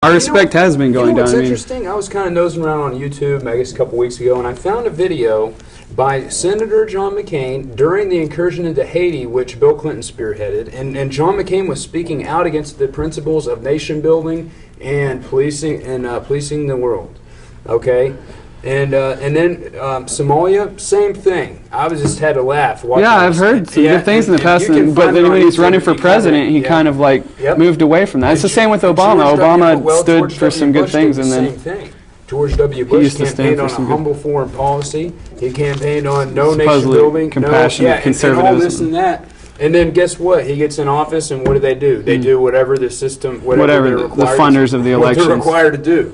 Our respect has been going down. What's interesting? I was kind of nosing around on YouTube, I guess a couple weeks ago, and I found a video by Senator John McCain during the incursion into Haiti, which Bill Clinton spearheaded, and John McCain was speaking out against the principles of nation building and policing the world. Okay. And then Somalia, same thing. I was just had to laugh. Yeah, I've heard some good things in the past, but then when he's running for president, he kind of like moved away from that. It's the same with Obama. Obama stood for some good things, and then same thing. George W. Bush campaigned on a humble foreign policy. He campaigned on no nation building, compassionate conservatism, and all this and that. And then guess what? He gets in office, and what do? They do whatever the system, whatever the funders of the elections, what they're required to do.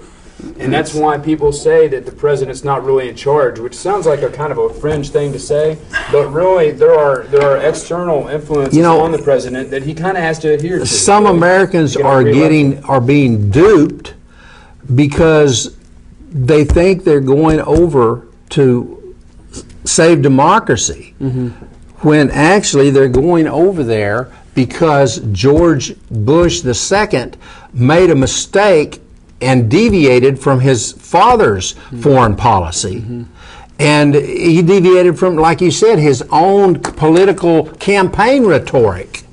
And that's why people say that the president's not really in charge, which sounds like a kind of a fringe thing to say, but really there are external influences on the president that he kind of has to adhere to. Some Americans are being duped because they think they're going over to save democracy, when actually they're going over there because George Bush II made a mistake and deviated from his father's foreign policy. And he deviated from, like you said, his own political campaign rhetoric.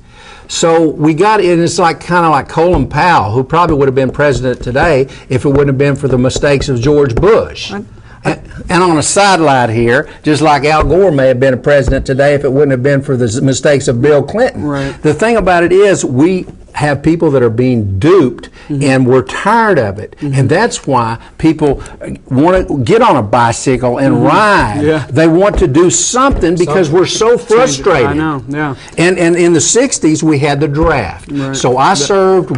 So we got, and it's like kind of like Colin Powell, who probably would have been president today if it wouldn't have been for the mistakes of George Bush. And on a sidelight here, just like Al Gore may have been a president today if it wouldn't have been for the mistakes of Bill Clinton. Right. The thing about it is we have people that are being duped, and we're tired of it. And that's why people want to get on a bicycle and ride. Yeah. They want to do something because we're so frustrated. I know, yeah. And in the 60s, we had the draft. Right. So I served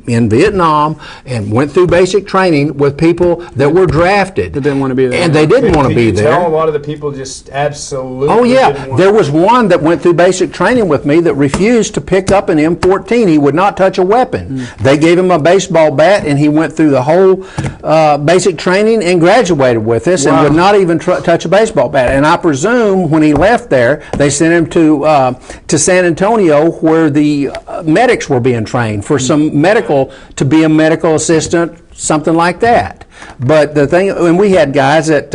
in Vietnam and went through basic training with people that were drafted. That didn't want to be there. And they didn't want to be there. Tell a lot of the people just absolutely. Oh, yeah. Didn't want There was one that went through basic training with me that refused to pick up an M14. He would not touch a weapon. They gave him a baseball bat, and he went through the whole basic training and graduated with us, and would not even touch a baseball bat. And I presume when he left there, they sent him to San Antonio, where the medics were being trained for some medical, to be a medical assistant, something like that. But the thing, and we had guys that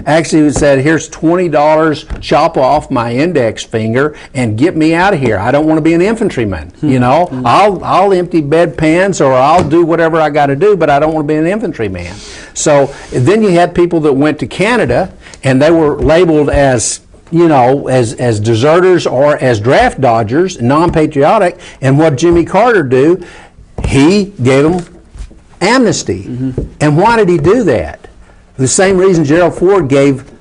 actually said, here's $20, chop off my index finger and get me out of here. I don't want to be an infantryman. You know, I'll empty bedpans or I'll do whatever I got to do, but I don't want to be an infantryman. So then you had people that went to Canada, and they were labeled as, you know, as deserters or as draft dodgers, non-patriotic. And what Jimmy Carter do? He gave them amnesty. And why did he do that? The same reason Gerald Ford gave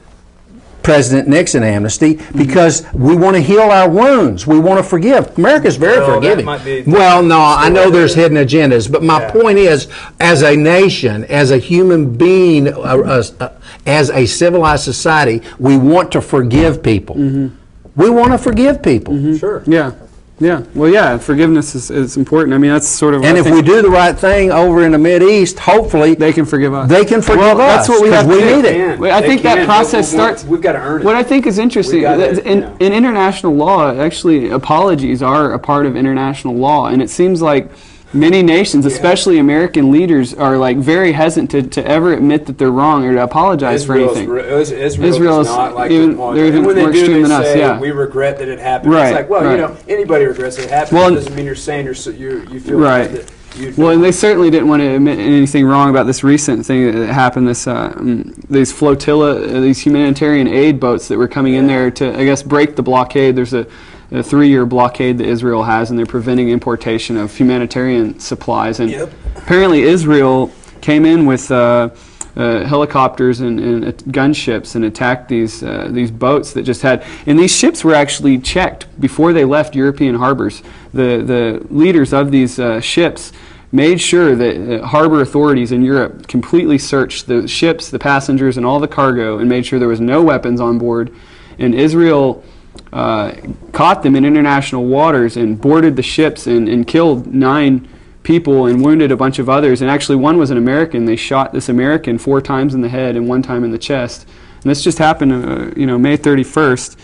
President Nixon amnesty, because we want to heal our wounds. We want to forgive. America's very forgiving. Well, no, I know there's hidden agendas, but my point is, as a nation, as a human being, as a civilized society, we want to forgive people. We want to forgive people. Sure. Yeah. Yeah, well, yeah, forgiveness is important. I mean, that's sort of. And if we do the right thing over in the Mideast, hopefully they can forgive us. They can forgive us. That's what we have to do. We need it. I think that process starts. We've got to earn it. What I think is interesting in international law, actually, apologies are a part of international law, and it seems like many nations, especially American leaders, are like very hesitant to ever admit that they're wrong or to apologize for anything. Israel is not like they're even more extreme than us. Yeah, we regret that it happened. Right, it's like, well, you know, anybody regrets that it happened. Well, it doesn't mean you're saying you feel right. That well, and they certainly didn't want to admit anything wrong about this recent thing that happened. These flotilla, these humanitarian aid boats that were coming in there to, I guess, break the blockade. There's a 3-year blockade that Israel has, and they're preventing importation of humanitarian supplies. And apparently Israel came in with helicopters and gunships and attacked these boats that just had, and these ships were actually checked before they left European harbors. The leaders of these ships made sure that harbor authorities in Europe completely searched the ships, the passengers, and all the cargo, and made sure there was no weapons on board. And Israel caught them in international waters and boarded the ships and killed 9 people and wounded a bunch of others. And actually one was an American. They shot this American 4 times in the head and 1 time in the chest. And this just happened May 31st.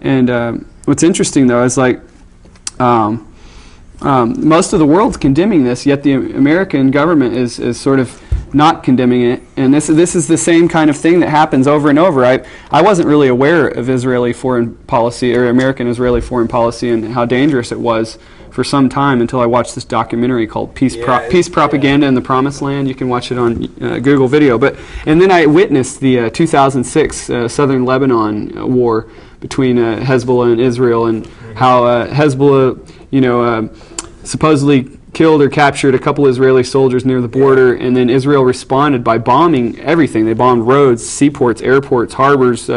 And what's interesting though is like most of the world's condemning this, yet the American government is sort of not condemning it. And this is the same kind of thing that happens over and over. I wasn't really aware of Israeli foreign policy or American-Israeli foreign policy and how dangerous it was for some time until I watched this documentary called Peace Propaganda in the Promised Land. You can watch it on Google Video. And then I witnessed the 2006 Southern Lebanon war between Hezbollah and Israel, and how Hezbollah, supposedly killed or captured a couple Israeli soldiers near the border, and then Israel responded by bombing everything. They bombed roads, seaports, airports, harbors,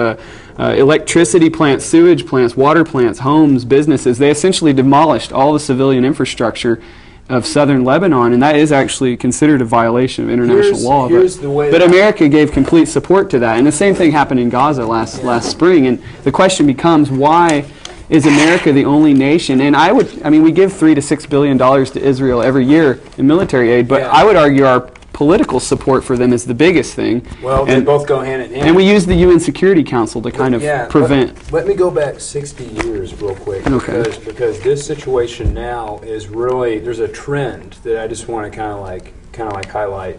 electricity plants, sewage plants, water plants, homes, businesses. They essentially demolished all the civilian infrastructure of southern Lebanon, and that is actually considered a violation of international law. But America gave complete support to that, and the same thing happened in Gaza last spring. And the question becomes, why is America the only nation? And we give $3 to $6 billion to Israel every year in military aid, but I would argue our political support for them is the biggest thing. Well, they both go hand in hand. And we use the UN Security Council to kind of prevent. Let me go back 60 years real quick, because this situation now is really, there's a trend that I just want to kind of like highlight.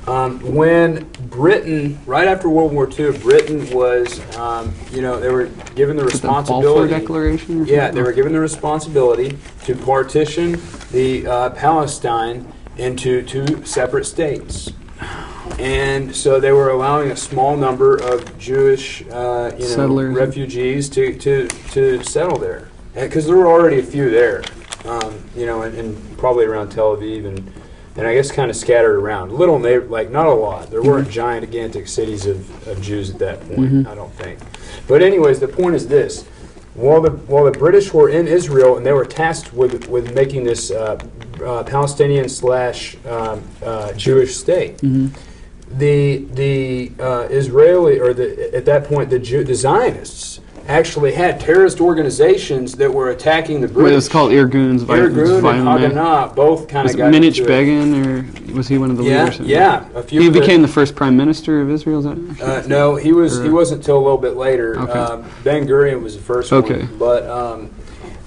When Britain, right after World War II, Britain was, they were given the responsibility. The Balfour Declaration? They were given the responsibility to partition the Palestine into two separate states. And so they were allowing a small number of Jewish refugees to settle there. Because there were already a few there, and probably around Tel Aviv and I guess kind of scattered around. Not a lot. There weren't gigantic cities of Jews at that point, I don't think. But anyways, the point is this. While the British were in Israel and they were tasked with making this Palestinian / Jewish state, the Israeli, or at that point the Zionists, actually had terrorist organizations that were attacking the British. It was called Irgun and Haganah, both kind of got Minich Begin, or was he one of the leaders? Yeah, a few. He became the first prime minister of Israel. Is that? No, he wasn't until a little bit later. Okay. Ben Gurion was the first one.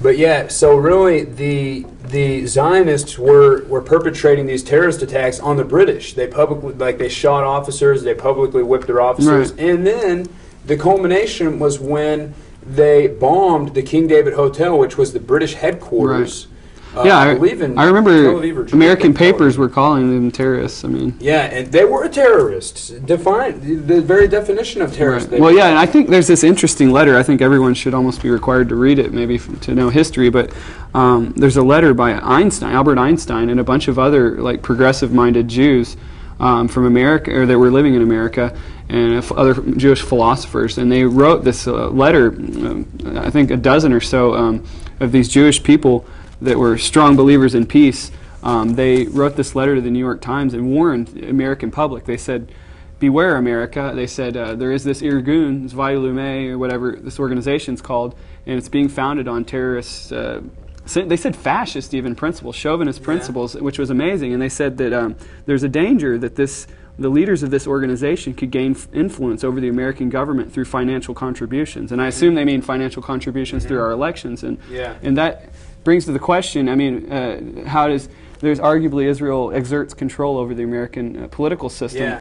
But yeah, so really the Zionists were perpetrating these terrorist attacks on the British. They publicly, they shot officers, they publicly whipped their officers, and then the culmination was when they bombed the King David Hotel, which was the British headquarters. I remember American papers were calling them terrorists. And they were terrorists. Defined the very definition of terrorist. Right. And I think there's this interesting letter. I think everyone should almost be required to read it, maybe to know history. But there's a letter by Albert Einstein, and a bunch of other progressive-minded Jews from America, or that were living in America, and other Jewish philosophers, and they wrote this letter, I think a dozen or so of these Jewish people that were strong believers in peace. They wrote this letter to the New York Times and warned the American public. They said, beware, America. They said, there is this Irgun, Zvai Lume, or whatever this organization's called, and it's being founded on terrorist, they said fascist even principles, chauvinist principles, which was amazing. And they said that there's a danger that the leaders of this organization could gain influence over the American government through financial contributions. And I assume they mean financial contributions through our elections. And that brings to the question, there's arguably Israel exerts control over the American political system.